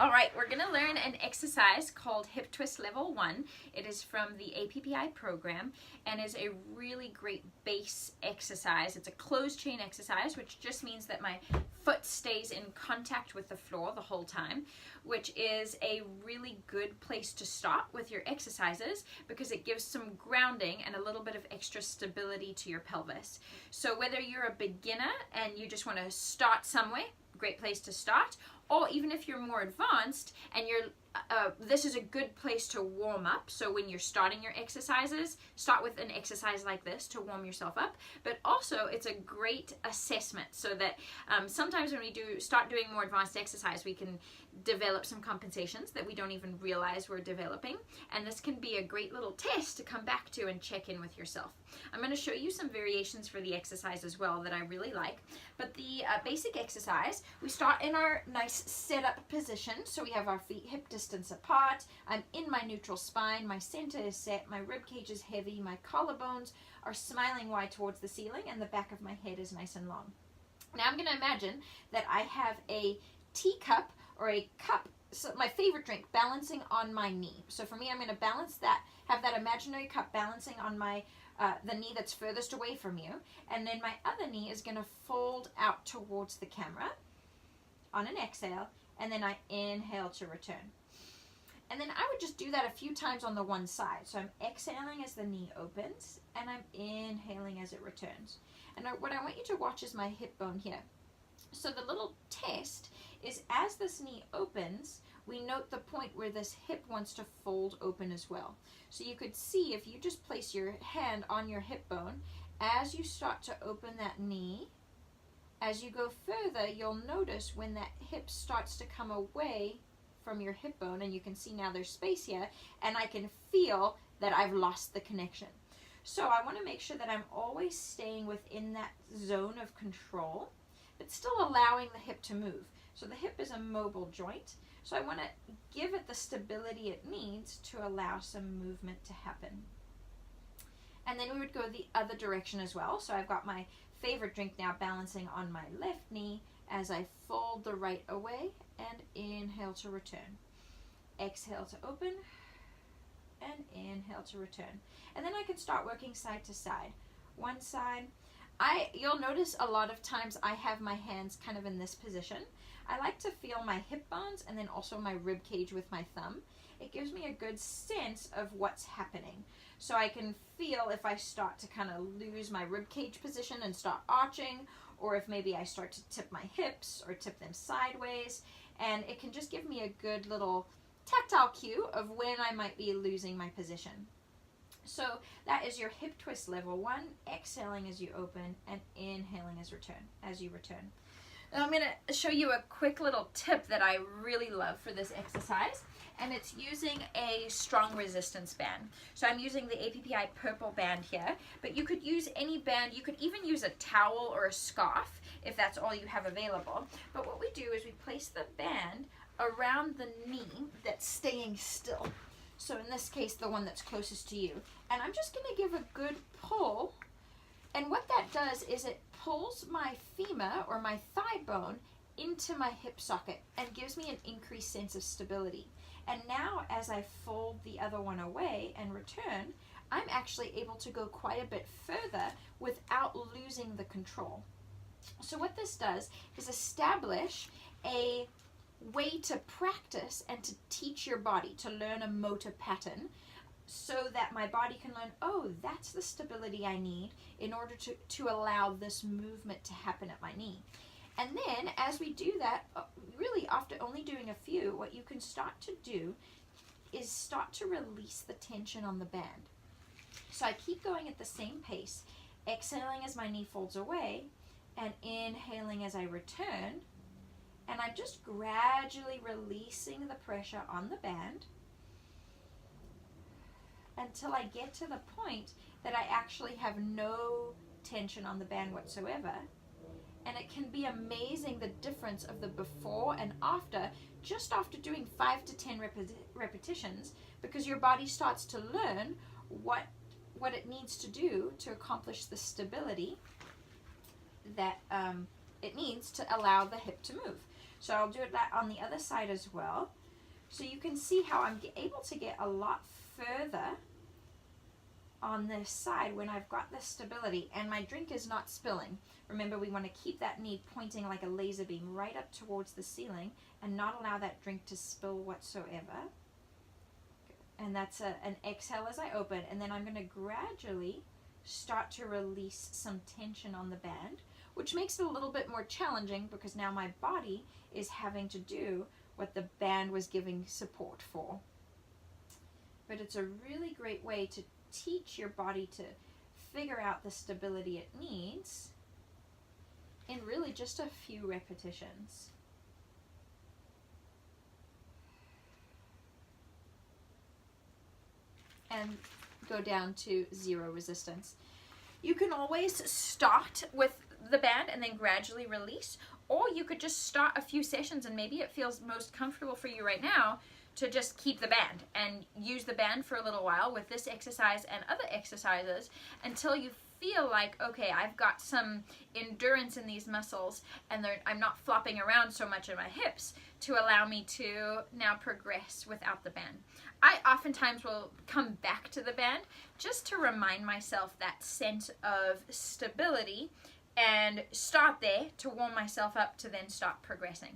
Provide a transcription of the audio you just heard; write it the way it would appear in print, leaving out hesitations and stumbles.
All right, we're going to learn an exercise called Hip Twist Level 1. It is from the APPI program and is a really great base exercise. It's a closed chain exercise, which just means that my foot stays in contact with the floor the whole time, which is a really good place to start with your exercises because it gives some grounding and a little bit of extra stability to your pelvis. So whether you're a beginner and you just want to start somewhere, great place to start, or even if you're more advanced and this is a good place to warm up. So when you're starting your exercises, start with an exercise like this to warm yourself up. But also it's a great assessment so that sometimes when we start doing more advanced exercise, we can develop some compensations that we don't even realize we're developing. And this can be a great little test to come back to and check in with yourself. I'm going to show you some variations for the exercise as well that I really like. But the basic exercise, we start in our nice setup position. So we have our feet hip distance apart. I'm in my neutral spine. My center is set. My rib cage is heavy. My collarbones are smiling wide towards the ceiling and the back of my head is nice and long. Now I'm going to imagine that I have a teacup or a cup, so my favorite drink, balancing on my knee. So for me, I'm going to balance that, have that imaginary cup balancing on my the knee that's furthest away from you, and then my other knee is going to fold out towards the camera on an exhale, and then I inhale to return. And then I would just do that a few times on the one side. So I'm exhaling as the knee opens, and I'm inhaling as it returns. And what I want you to watch is my hip bone here. So the little test is as this knee opens, we note the point where this hip wants to fold open as well. So you could see if you just place your hand on your hip bone, as you start to open that knee, as you go further, you'll notice when that hip starts to come away from your hip bone, and you can see now there's space here, and I can feel that I've lost the connection. So I want to make sure that I'm always staying within that zone of control, but still allowing the hip to move. So the hip is a mobile joint, so I want to give it the stability it needs to allow some movement to happen. And then we would go the other direction as well. So I've got my favorite drink now balancing on my left knee as I fold the right away and inhale to return. Exhale to open and inhale to return. And then I can start working side to side. One side. You'll notice a lot of times I have my hands kind of in this position. I like to feel my hip bones and then also my rib cage with my thumb. It gives me a good sense of what's happening. So I can feel if I start to kind of lose my rib cage position and start arching, or if maybe I start to tip my hips or tip them sideways. And it can just give me a good little tactile cue of when I might be losing my position. So that is your hip twist level 1, exhaling as you open and inhaling as you return. Now I'm going to show you a quick little tip that I really love for this exercise, and it's using a strong resistance band. So I'm using the APPI purple band here, but you could use any band. You could even use a towel or a scarf if that's all you have available. But what we do is we place the band around the knee that's staying still. So in this case, the one that's closest to you. And I'm just going to give a good pull. And what that does is it pulls my femur or my thigh bone into my hip socket and gives me an increased sense of stability. And now as I fold the other one away and return, I'm actually able to go quite a bit further without losing the control. So what this does is establish a way to practice and to teach your body to learn a motor pattern so that my body can learn, oh, that's the stability I need in order to allow this movement to happen at my knee. And then as we do that, really after only doing a few, what you can start to do is start to release the tension on the band. So I keep going at the same pace, exhaling as my knee folds away and inhaling as I return. And I'm just gradually releasing the pressure on the band until I get to the point that I actually have no tension on the band whatsoever. And it can be amazing the difference of the before and after, just after doing 5 to 10 repetitions, because your body starts to learn what it needs to do to accomplish the stability that it needs to allow the hip to move. So I'll do that on the other side as well. So you can see how I'm able to get a lot further on this side when I've got this stability and my drink is not spilling. Remember, we want to keep that knee pointing like a laser beam right up towards the ceiling and not allow that drink to spill whatsoever. And that's an exhale as I open, and then I'm going to gradually start to release some tension on the band, which makes it a little bit more challenging because now my body is having to do what the band was giving support for. But it's a really great way to teach your body to figure out the stability it needs in really just a few repetitions. And go down to 0 resistance. You can always start with the band and then gradually release, or you could just start a few sessions and maybe it feels most comfortable for you right now to just keep the band and use the band for a little while with this exercise and other exercises until you feel like, okay, I've got some endurance in these muscles and I'm not flopping around so much in my hips to allow me to now progress without the band. I oftentimes will come back to the band just to remind myself that sense of stability and start there to warm myself up to then start progressing.